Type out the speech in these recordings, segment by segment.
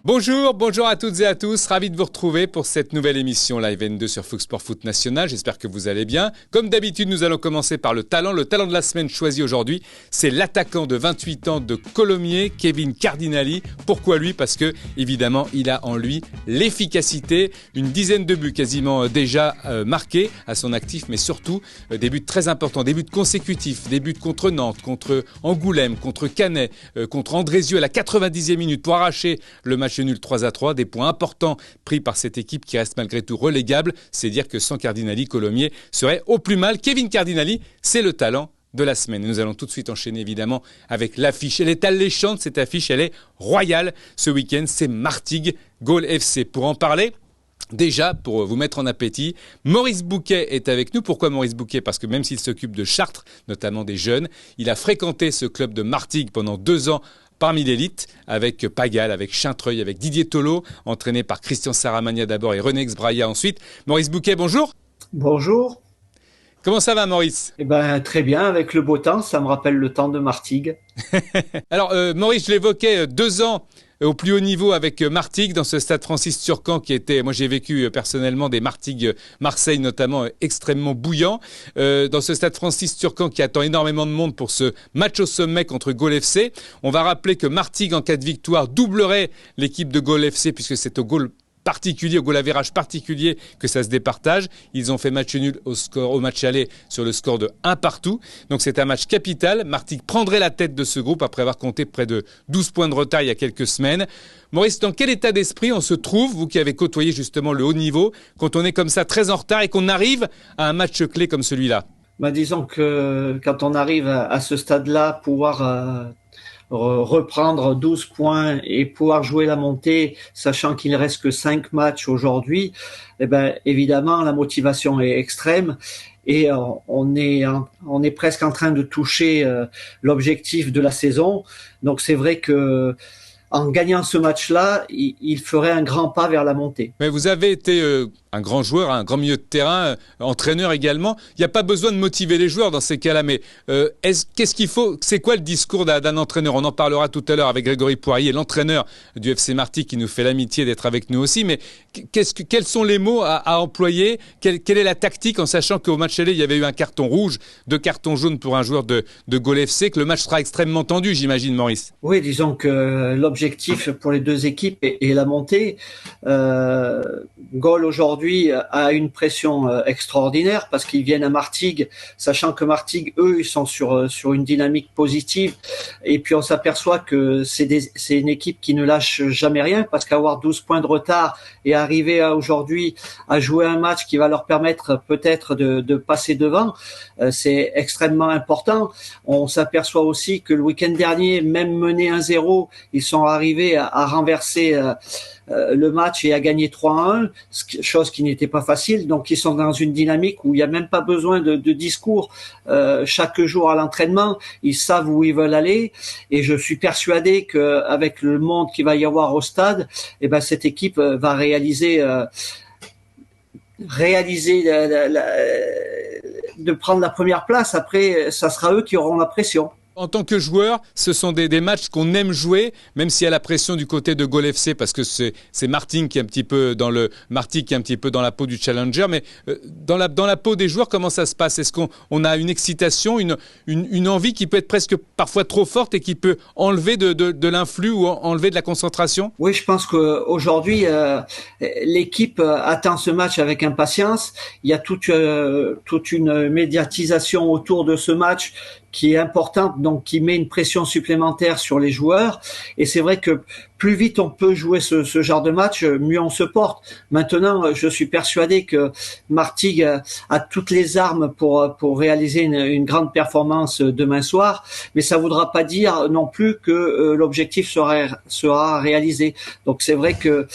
Bonjour à toutes et à tous, ravi de vous retrouver pour cette nouvelle émission Live N2 sur Fox Sport Foot National, j'espère que vous allez bien. Comme d'habitude, nous allons commencer par le talent de la semaine choisi aujourd'hui, c'est l'attaquant de 28 ans de Colomiers, Kevin Cardinali. Pourquoi lui ? Parce que, évidemment, il a en lui l'efficacité, une dizaine de buts quasiment déjà marqués à son actif, mais surtout des buts très importants, des buts consécutifs, des buts contre Nantes, contre Angoulême, contre Canet, contre Andrézieux à la 90e minute pour arracher le match nul 3-3, des points importants pris par cette équipe qui reste malgré tout relégable. C'est dire que sans Cardinali, Colomiers serait au plus mal. Kevin Cardinali, c'est le talent de la semaine. Nous allons tout de suite enchaîner évidemment avec l'affiche. Elle est alléchante cette affiche, elle est royale. Ce week-end, c'est Martigues, Gaulle FC. Pour en parler, déjà, pour vous mettre en appétit, Maurice Bouquet est avec nous. Pourquoi Maurice Bouquet ? Parce que même s'il s'occupe de Chartres, notamment des jeunes, il a fréquenté ce club de Martigues pendant 2 ans parmi l'élite, avec Pagal, avec Chintreuil, avec Didier Tolo, entraîné par Christian Saramagna d'abord et René Exbrailla ensuite. Maurice Bouquet, bonjour. Bonjour. Comment ça va, Maurice ? Très bien, avec le beau temps, ça me rappelle le temps de Martigues. Alors, Maurice, je l'évoquais, 2 ans au plus haut niveau avec Martigues dans ce stade Francis Turcan qui était, moi j'ai vécu personnellement des Martigues Marseille notamment extrêmement bouillants, dans ce stade Francis Turcan qui attend énormément de monde pour ce match au sommet contre Gaulle FC. On va rappeler que Martigues en cas de victoire doublerait l'équipe de Gaulle FC puisque c'est au goal average particulier que ça se départage. Ils ont fait match nul au match aller sur le score de 1-1. Donc c'est un match capital. Martigues prendrait la tête de ce groupe après avoir compté près de 12 points de retard il y a quelques semaines. Maurice, dans quel état d'esprit on se trouve, vous qui avez côtoyé justement le haut niveau, quand on est comme ça très en retard et qu'on arrive à un match clé comme celui-là ? Disons que quand on arrive à ce stade-là, pouvoir reprendre 12 points et pouvoir jouer la montée, sachant qu'il ne reste que 5 matchs aujourd'hui, évidemment, la motivation est extrême et on est presque en train de toucher l'objectif de la saison. Donc c'est vrai que en gagnant ce match-là, il ferait un grand pas vers la montée. Mais vous avez été un grand joueur, un grand milieu de terrain, entraîneur également. Il n'y a pas besoin de motiver les joueurs dans ces cas-là, mais qu'est-ce qu'il faut ? C'est quoi le discours d'un entraîneur ? On en parlera tout à l'heure avec Grégory Poirier, l'entraîneur du FC Martigues qui nous fait l'amitié d'être avec nous aussi. Mais quels sont les mots à employer ? Quelle est la tactique en sachant qu'au match aller, il y avait eu un carton rouge, 2 cartons jaunes pour un joueur de Gaulle FC, que le match sera extrêmement tendu, j'imagine, Maurice. Oui, disons que l'objectif pour les deux équipes est la montée. Gaulle aujourd'hui a une pression extraordinaire parce qu'ils viennent à Martigues, sachant que Martigues, eux, ils sont sur une dynamique positive. Et puis on s'aperçoit que c'est une équipe qui ne lâche jamais rien parce qu'avoir 12 points de retard et arriver aujourd'hui à jouer un match qui va leur permettre peut-être de passer devant, c'est extrêmement important. On s'aperçoit aussi que le week-end dernier, même menés 1-0, ils sont arrivés à renverser le match et à gagner 3-1, chose qui n'était pas facile. Donc ils sont dans une dynamique où il n'y a même pas besoin de discours. Chaque jour à l'entraînement, ils savent où ils veulent aller et je suis persuadé qu'avec le monde qu'il va y avoir au stade, cette équipe va réaliser de prendre la première place. Après, ça sera eux qui auront la pression. En tant que joueur, ce sont des matchs qu'on aime jouer, même s'il y a la pression du côté de Gaulle FC, parce que c'est Martigues qui est un petit peu dans la peau du challenger. Mais dans la peau des joueurs, comment ça se passe ? Est-ce qu'on a une excitation, une envie qui peut être presque parfois trop forte et qui peut enlever de l'influx ou enlever de la concentration ? Oui, je pense qu'aujourd'hui, l'équipe attend ce match avec impatience. Il y a toute une médiatisation autour de ce match qui est importante, donc qui met une pression supplémentaire sur les joueurs. Et c'est vrai que plus vite on peut jouer ce genre de match, mieux on se porte. Maintenant, je suis persuadé que Martigues a toutes les armes pour réaliser une grande performance demain soir, mais ça voudra pas dire non plus que l'objectif sera réalisé. Donc c'est vrai que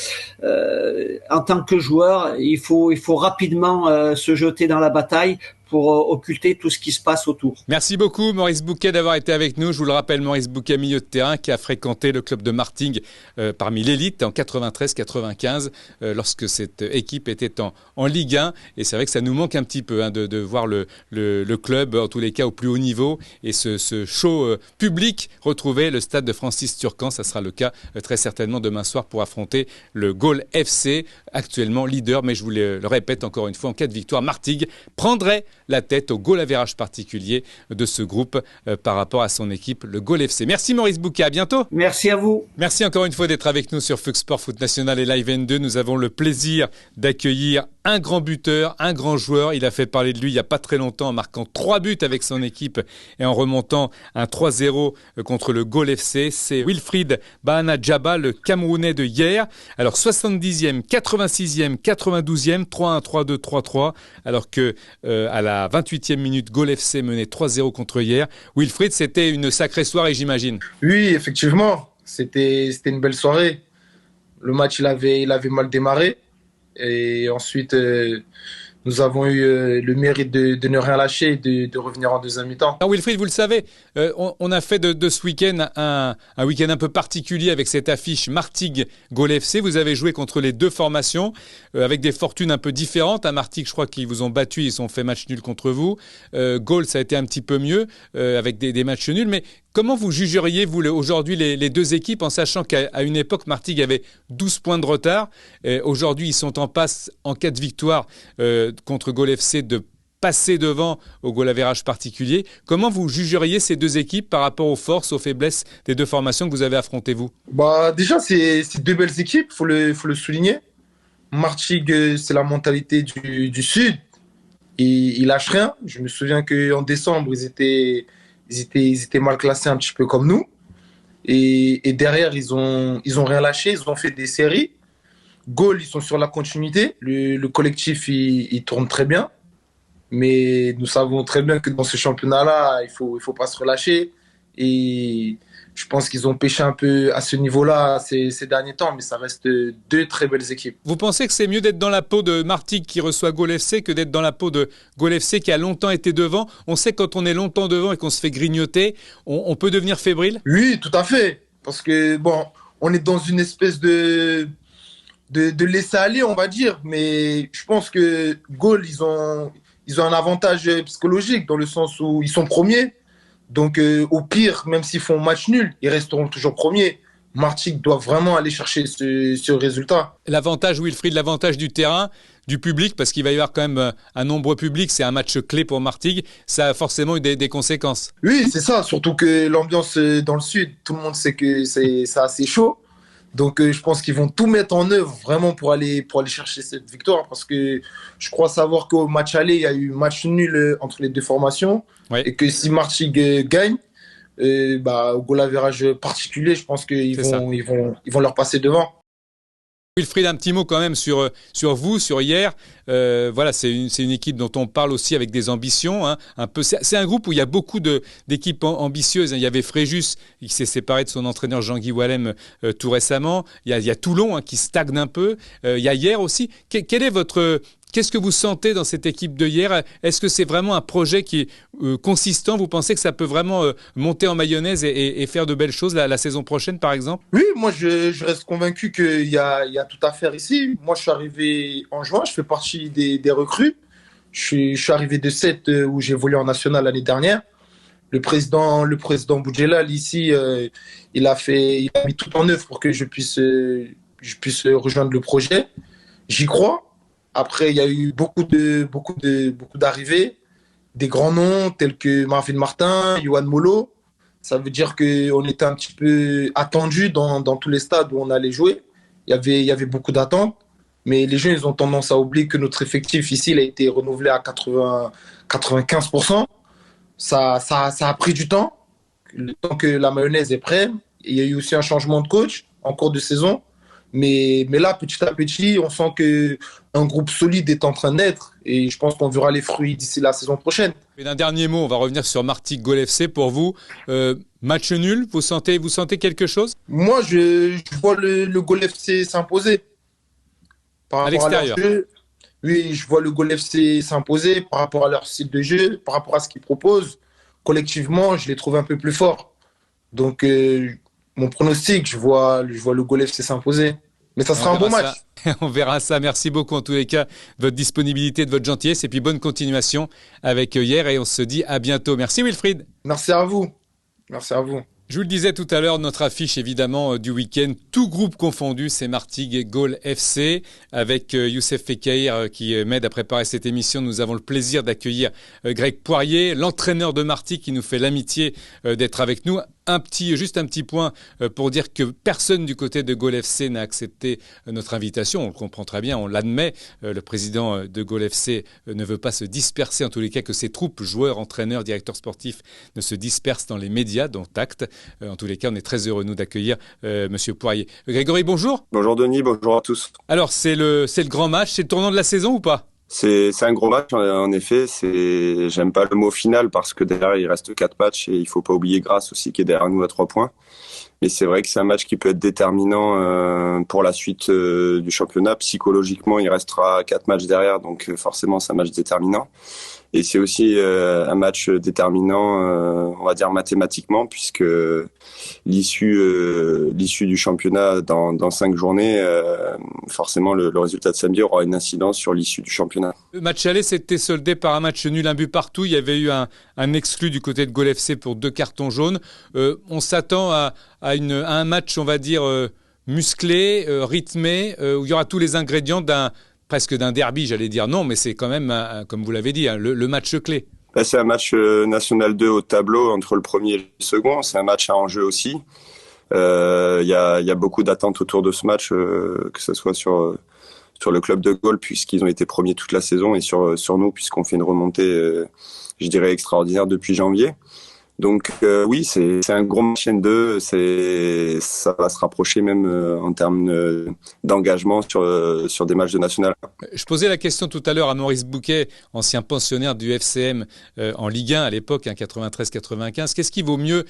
en tant que joueur, il faut rapidement se jeter dans la bataille pour occulter tout ce qui se passe autour. Merci beaucoup Maurice Bouquet d'avoir été avec nous. Je vous le rappelle, Maurice Bouquet, milieu de terrain, qui a fréquenté le club de Martigues parmi l'élite en 93-95 lorsque cette équipe était en Ligue 1. Et c'est vrai que ça nous manque un petit peu de voir le club, en tous les cas au plus haut niveau, et ce show public retrouver le stade de Francis Turcan. Ça sera le cas très certainement demain soir pour affronter le Gaulle FC, actuellement leader. Mais je vous le répète encore une fois, en cas de victoire, Martigues prendrait la tête au goal average particulier de ce groupe par rapport à son équipe, le Gaulle FC. Merci Maurice Bouquet, à bientôt. Merci à vous. Merci encore une fois d'être avec nous sur Fox Sport Foot National et Live N2. Nous avons le plaisir d'accueillir un grand buteur, un grand joueur. Il a fait parler de lui il n'y a pas très longtemps en marquant 3 buts avec son équipe et en remontant un 3-0 contre le Gaulle FC. C'est Wilfried Bahana Djaba, le Camerounais de hier. Alors 70e, 86e, 92e, 3-1, 3-2, 3-3. Alors que à la 28e minute, Gaulle FC menait 3-0 contre hier. Wilfried, c'était une sacrée soirée, j'imagine. Oui, effectivement. C'était une belle soirée. Le match, il avait mal démarré. Et ensuite, nous avons eu le mérite de ne rien lâcher et de revenir en deuxième mi-temps. Alors Wilfried, vous le savez, on a fait de ce week-end un week-end un peu particulier avec cette affiche Martigues-Gaulle FC. Vous avez joué contre les deux formations avec des fortunes un peu différentes. À Martigues, je crois qu'ils vous ont battu, ils ont fait match nul contre vous. Gaulle, ça a été un petit peu mieux avec des matchs nuls. Mais comment vous jugeriez, vous, aujourd'hui, les deux équipes, en sachant qu'à une époque, Martigues avait 12 points de retard. Aujourd'hui, ils sont en passe, en cas de victoire contre Gaulle FC, de passer devant au goal average particulier. Comment vous jugeriez ces deux équipes par rapport aux forces, aux faiblesses des deux formations que vous avez affrontées, vous ? Déjà, c'est deux belles équipes, faut le souligner. Martigues, c'est la mentalité du Sud. Ils lâchent rien. Je me souviens qu'en décembre, ils étaient mal classés un petit peu comme nous. Et derrière, ils ont rien lâché. Ils ont fait des séries. Gaulle, ils sont sur la continuité. Le collectif, il tourne très bien. Mais nous savons très bien que dans ce championnat-là, il faut pas se relâcher. Et je pense qu'ils ont pêché un peu à ce niveau-là ces derniers temps. Mais ça reste deux très belles équipes. Vous pensez que c'est mieux d'être dans la peau de Martigues qui reçoit Gaulle FC que d'être dans la peau de Gaulle FC qui a longtemps été devant ? On sait que quand on est longtemps devant et qu'on se fait grignoter, on peut devenir fébrile ? Oui, tout à fait. Parce que, on est dans une espèce de laisser aller, on va dire. Mais je pense que Gaulle, ils ont un avantage psychologique dans le sens où ils sont premiers. Donc, au pire, même s'ils font match nul, ils resteront toujours premiers. Martigues doit vraiment aller chercher ce résultat. L'avantage, Wilfried, l'avantage du terrain, du public, parce qu'il va y avoir quand même un nombreux public, c'est un match clé pour Martigues, ça a forcément eu des conséquences. Oui, c'est ça. Surtout que l'ambiance dans le Sud, tout le monde sait que c'est assez chaud. Donc, je pense qu'ils vont tout mettre en œuvre vraiment pour aller chercher cette victoire. Parce que je crois savoir qu'au match aller, il y a eu match nul entre les deux formations. Ouais. Et que si Martigues gagne, au goal average particulier, je pense qu'ils vont leur passer devant. Wilfried, un petit mot quand même sur vous, sur hier. Voilà, c'est une équipe dont on parle aussi avec des ambitions. Hein, un peu, c'est un groupe où il y a beaucoup d'équipes ambitieuses. Il y avait Fréjus qui s'est séparé de son entraîneur Jean-Guy Wallem tout récemment. Il y a Toulon qui stagne un peu. Il y a hier aussi. Qu'est-ce que vous sentez dans cette équipe de hier ? Est-ce que c'est vraiment un projet qui est consistant ? Vous pensez que ça peut vraiment monter en mayonnaise et faire de belles choses la saison prochaine, par exemple ? Oui, moi, je reste convaincu qu'il y a tout à faire ici. Moi, je suis arrivé en juin, je fais partie des recrues. Je suis arrivé de 7 où j'ai volé en national l'année dernière. Le président Boudjelal, ici, il a mis tout en œuvre pour que je puisse rejoindre le projet. J'y crois. Après, il y a eu beaucoup d'arrivées, des grands noms tels que Marvin Martin, Yohan Molo. Ça veut dire qu'on était un petit peu attendu dans tous les stades où on allait jouer. Il y avait beaucoup d'attentes, mais les gens ils ont tendance à oublier que notre effectif ici il a été renouvelé à 95%. Ça a pris du temps, le temps que la mayonnaise est prête. Il y a eu aussi un changement de coach en cours de saison. Mais là, petit à petit, on sent qu'un groupe solide est en train d'être et je pense qu'on verra les fruits d'ici la saison prochaine. Et d'un dernier mot, on va revenir sur Martigues Gaulle FC. Pour vous, match nul, vous sentez quelque chose ? Moi, je vois le Gaulle FC s'imposer. À l'extérieur. Oui, je vois le Gol FC s'imposer par rapport à leur style de jeu, par rapport à ce qu'ils proposent. Collectivement, je les trouve un peu plus forts. Donc, mon pronostic, je vois le Gol FC s'imposer. Mais ça Et on sera un bon verra ça. match. On verra ça. Merci beaucoup en tous les cas de votre disponibilité, de votre gentillesse et puis bonne continuation avec hier et on se dit à bientôt. Merci Wilfried. Merci à vous. Merci à vous. Je vous le disais tout à l'heure, notre affiche évidemment du week-end, tout groupe confondu, c'est Martigues et Gol FC avec Youssef Fekir qui m'aide à préparer cette émission. Nous avons le plaisir d'accueillir Greg Poirier, l'entraîneur de Martigues qui nous fait l'amitié d'être avec nous. Juste un petit point pour dire que personne du côté de Gol FC n'a accepté notre invitation. On le comprend très bien, on l'admet. Le président de Gol FC ne veut pas se disperser, en tous les cas que ses troupes, joueurs, entraîneurs, directeurs sportifs ne se dispersent dans les médias, dont acte. En tous les cas, on est très heureux, nous, d'accueillir Monsieur Poirier. Grégory, bonjour. Bonjour Denis, bonjour à tous. Alors, c'est le grand match, c'est le tournant de la saison ou pas ? C'est un gros match, en effet. J'aime pas le mot final parce que derrière, il reste 4 matchs et il faut pas oublier Grasse aussi qui est derrière nous à 3 points. Mais c'est vrai que c'est un match qui peut être déterminant pour la suite du championnat. Psychologiquement, il restera 4 matchs derrière, donc forcément, c'est un match déterminant. Et c'est aussi un match déterminant, on va dire mathématiquement, puisque l'issue du championnat dans 5 journées, forcément le résultat de samedi aura une incidence sur l'issue du championnat. Le match aller s'était soldé par un match nul, un but partout. Il y avait eu un exclu du côté de Gol FC pour 2 cartons jaunes. On s'attend à un match, on va dire, musclé, rythmé, où il y aura tous les ingrédients presque d'un derby, j'allais dire non, mais c'est quand même, comme vous l'avez dit, le match clé. Là, c'est un match National 2 au tableau entre le premier et le second. C'est un match à enjeu aussi. Il y a beaucoup d'attentes autour de ce match, que ce soit sur le club de Gol, puisqu'ils ont été premiers toute la saison, et sur nous, puisqu'on fait une remontée, je dirais, extraordinaire depuis janvier. Donc oui, c'est un gros match N2, ça va se rapprocher même en termes d'engagement sur des matchs de national. Je posais la question tout à l'heure à Maurice Bouquet, ancien pensionnaire du FCM en Ligue 1 à l'époque, 93-95. Qu'est-ce qui vaut mieux,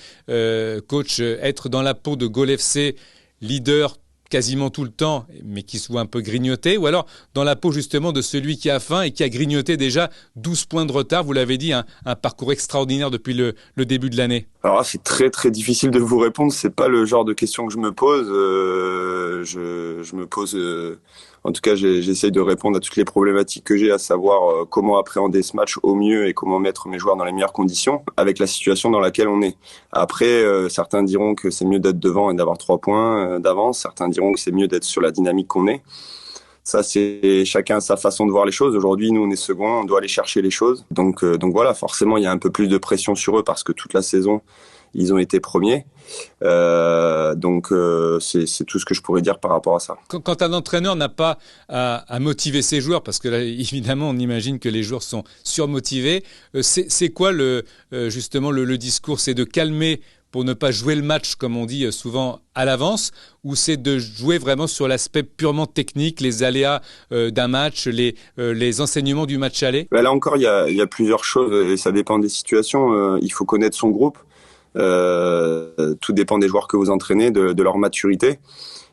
coach, être dans la peau de Gol FC, leader quasiment tout le temps, mais qui se voit un peu grignoté, ou alors dans la peau justement de celui qui a faim et qui a grignoté déjà 12 points de retard, vous l'avez dit, un parcours extraordinaire depuis le début de l'année. Alors là, c'est très très difficile de vous répondre, c'est pas le genre de question que je me pose. Je me pose, en tout cas j'essaye de répondre à toutes les problématiques que j'ai, à savoir comment appréhender ce match au mieux et comment mettre mes joueurs dans les meilleures conditions avec la situation dans laquelle on est. Après, certains diront que c'est mieux d'être devant et d'avoir 3 points d'avance, certains diront que c'est mieux d'être sur la dynamique qu'on est. Ça, c'est chacun sa façon de voir les choses. Aujourd'hui, nous, on est second, on doit aller chercher les choses. Donc voilà, forcément, il y a un peu plus de pression sur eux parce que toute la saison, ils ont été premiers. C'est tout ce que je pourrais dire par rapport à ça. Quand un entraîneur n'a pas à motiver ses joueurs, parce que là, évidemment, on imagine que les joueurs sont surmotivés, c'est quoi justement le discours ? C'est de calmer pour ne pas jouer le match, comme on dit souvent, à l'avance, ou c'est de jouer vraiment sur l'aspect purement technique, les aléas d'un match, les enseignements du match aller ? Là encore, il y a plusieurs choses et ça dépend des situations. Il faut connaître son groupe. Tout dépend des joueurs que vous entraînez, de leur maturité.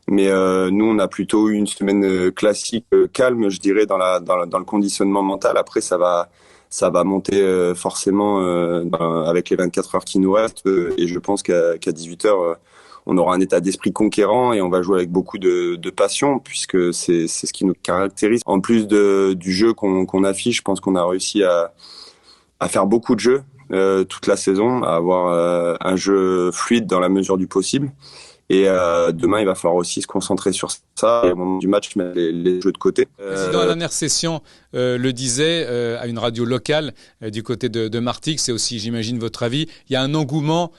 Mais nous, on a plutôt eu une semaine classique, calme, je dirais, dans le conditionnement mental. Après, ça va monter forcément avec les 24 heures qui nous restent. Et je pense qu'à 18 heures, on aura un état d'esprit conquérant et on va jouer avec beaucoup de passion, puisque c'est ce qui nous caractérise. En plus du jeu qu'on affiche, je pense qu'on a réussi à faire beaucoup de jeux toute la saison, à avoir un jeu fluide dans la mesure du possible. Et demain, il va falloir aussi se concentrer sur ça et au moment du match, mettre les jeux de côté. Le président à la dernière session le disait à une radio locale du côté de Martigues. C'est aussi, j'imagine, votre avis. Il y a un engouement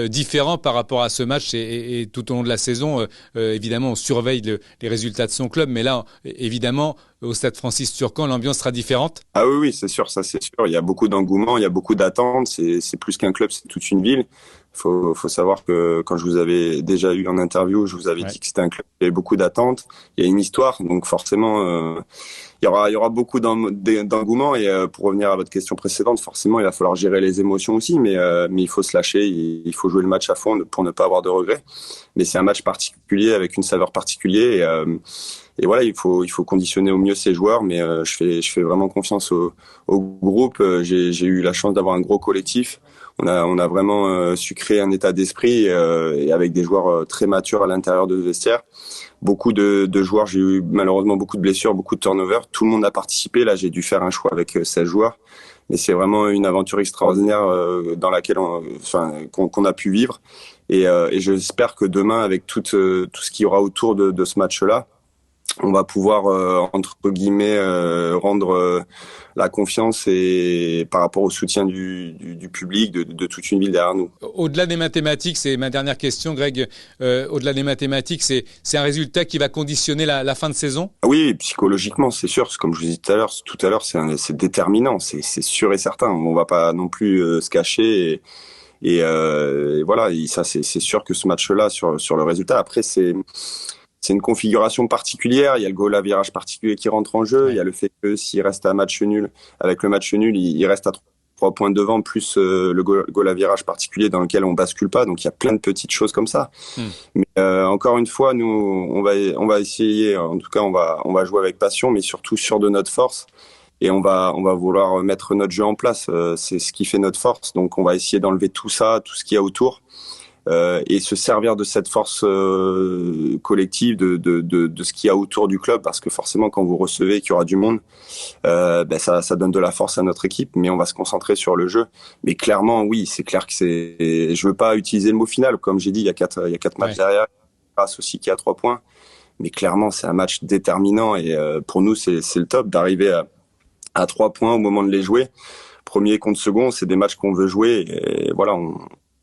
différent par rapport à ce match et tout au long de la saison. Évidemment, on surveille les résultats de son club, mais là, évidemment, au stade Francis Turcan, l'ambiance sera différente. Ah oui, c'est sûr, ça c'est sûr. Il y a beaucoup d'engouement, il y a beaucoup d'attentes. C'est plus qu'un club, c'est toute une ville. Faut savoir que quand je vous avais déjà eu en interview, je vous avais dit que c'était un club qui avait beaucoup d'attentes. Il y a une histoire, donc forcément, il y aura beaucoup d'engouement. Et pour revenir à votre question précédente, forcément, il va falloir gérer les émotions aussi, mais il faut se lâcher, il faut jouer le match à fond pour ne pas avoir de regrets. Mais c'est un match particulier avec une saveur particulière voilà, il faut conditionner au mieux ces joueurs, mais je fais vraiment confiance au groupe. J'ai eu la chance d'avoir un gros collectif. On a vraiment su créer un état d'esprit et avec des joueurs très matures à l'intérieur de vestiaire. Beaucoup de joueurs, j'ai eu malheureusement beaucoup de blessures, beaucoup de turnovers. Tout le monde a participé. Là, j'ai dû faire un choix avec 16 joueurs. Mais c'est vraiment une aventure extraordinaire dans laquelle qu'on a pu vivre. Et j'espère que demain, avec tout ce qu'il y aura autour de ce match-là, on va pouvoir, entre guillemets, rendre la confiance et par rapport au soutien du public, de toute une ville derrière nous. Au-delà des mathématiques, c'est ma dernière question, Greg. Au-delà des mathématiques, c'est un résultat qui va conditionner la fin de saison ? Oui, psychologiquement, c'est sûr. Comme je vous disais tout à l'heure, c'est déterminant, c'est sûr et certain. On va pas non plus se cacher et voilà. Et ça, c'est sûr que ce match-là, sur le résultat, après, c'est une configuration particulière. Il y a le goal à virage particulier qui rentre en jeu. Il y a le fait que s'il reste à match nul, avec le match nul, il reste à 3 points devant, plus le goal à virage particulier dans lequel on bascule pas. Donc il y a plein de petites choses comme ça. Mais encore une fois, nous, on va essayer. En tout cas, on va jouer avec passion, mais surtout sûr de notre force. Et on va vouloir mettre notre jeu en place. C'est ce qui fait notre force. Donc on va essayer d'enlever tout ça, tout ce qu'il y a autour. Et se servir de cette force collective de ce qu'il y a autour du club, parce que forcément quand vous recevez qu'il y aura du monde, ça donne de la force à notre équipe, mais on va se concentrer sur le jeu. Mais clairement, oui, c'est clair que je veux pas utiliser le mot final, comme j'ai dit, il y a quatre matchs derrière, grâce aussi qui a 3 points, mais clairement c'est un match déterminant et pour nous c'est le top d'arriver à 3 points au moment de les jouer. Premier contre second, c'est des matchs qu'on veut jouer et voilà,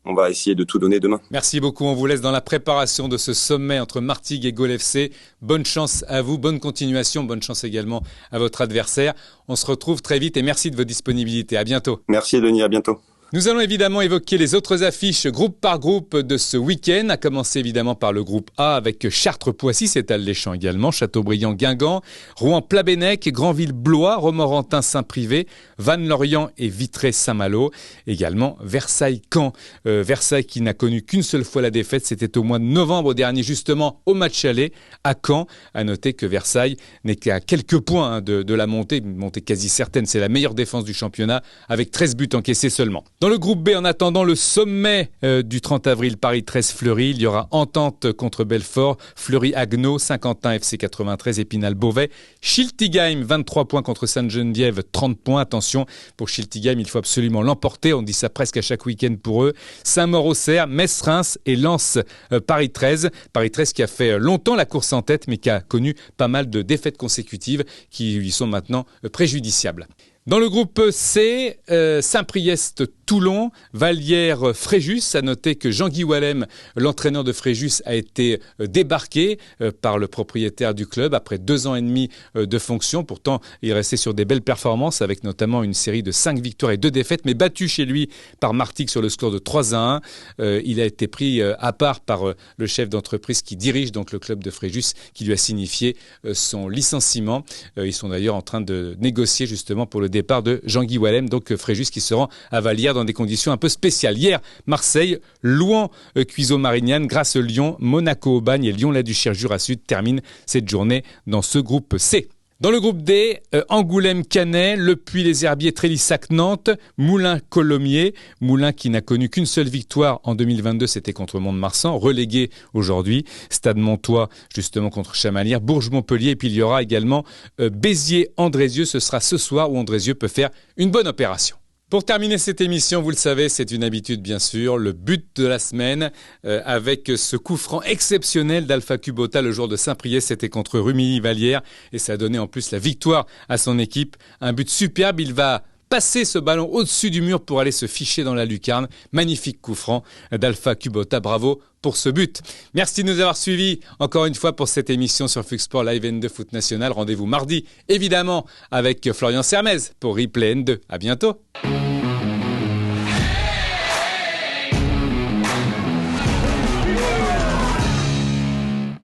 on va essayer de tout donner demain. Merci beaucoup. On vous laisse dans la préparation de ce sommet entre Martigues et Gol FC. Bonne chance à vous, bonne continuation, bonne chance également à votre adversaire. On se retrouve très vite et merci de votre disponibilité. À bientôt. Merci Denis, à bientôt. Nous allons évidemment évoquer les autres affiches groupe par groupe de ce week-end, à commencer évidemment par le groupe A avec Chartres-Poissy, c'est Alléchant également, Châteaubriand-Guingamp, Rouen-Plabennec, Granville-Blois, Romorantin-Saint-Privé, Vannes-Lorient et Vitré-Saint-Malo, également Versailles-Caen. Versailles qui n'a connu qu'une seule fois la défaite, c'était au mois de novembre dernier justement au match aller à Caen. À noter que Versailles n'est qu'à quelques points de la montée, une montée quasi certaine, c'est la meilleure défense du championnat avec 13 buts encaissés seulement. Dans le groupe B, en attendant le sommet du 30 avril, Paris 13 Fleury, il y aura Entente contre Belfort, Fleury-Agneau, Saint-Quentin FC 93, Épinal-Beauvais, Schiltigheim 23 points contre Sainte-Geneviève 30 points. Attention, pour Schiltigheim, il faut absolument l'emporter, on dit ça presque à chaque week-end pour eux. Saint-Maur-Auxerre, Metz-Reims et Lens Paris 13. Paris 13 qui a fait longtemps la course en tête mais qui a connu pas mal de défaites consécutives qui lui sont maintenant préjudiciables. Dans le groupe C, Saint-Priest-Toulon, Vallières-Fréjus. À noter que Jean-Guy Wallem, l'entraîneur de Fréjus, a été débarqué par le propriétaire du club après 2 ans et demi de fonction. Pourtant, il restait sur des belles performances avec notamment une série de 5 victoires et 2 défaites, mais battu chez lui par Martigues sur le score de 3-1. Il a été pris à part par le chef d'entreprise qui dirige donc le club de Fréjus, qui lui a signifié son licenciement. Ils sont d'ailleurs en train de négocier justement pour le départ de Jean-Guy Wallem, donc Fréjus qui se rend à Vallières dans des conditions un peu spéciales. Hier, Marseille, Louan, Cuiseaux-Marignane, Grasse-Lyon, Monaco-Aubagne et Lyon-la-Duchère-Jura-Sud terminent cette journée dans ce groupe C. Dans le groupe D, Angoulême-Canet, Le Puy-les-Herbiers, Trélissac-Nantes, Moulins-Colomiers. Moulins qui n'a connu qu'une seule victoire en 2022, c'était contre Mont-de-Marsan, relégué aujourd'hui. Stade Montois, justement contre Chamalières, Bourges-Montpellier. Et puis il y aura également Béziers-Andrézieux. Ce sera ce soir où Andrézieux peut faire une bonne opération. Pour terminer cette émission, vous le savez, c'est une habitude bien sûr, le but de la semaine avec ce coup franc exceptionnel d'Alpha Kubota le jour de Saint-Priest, c'était contre Rumilly-Vallières et ça a donné en plus la victoire à son équipe. Un but superbe, il va passer ce ballon au-dessus du mur pour aller se ficher dans la lucarne. Magnifique coup franc d'Alpha Kubota, bravo pour ce but. Merci de nous avoir suivis encore une fois pour cette émission sur Fux Sport Live N2 Foot National. Rendez-vous mardi évidemment avec Florian Sermez pour Replay N2. À bientôt.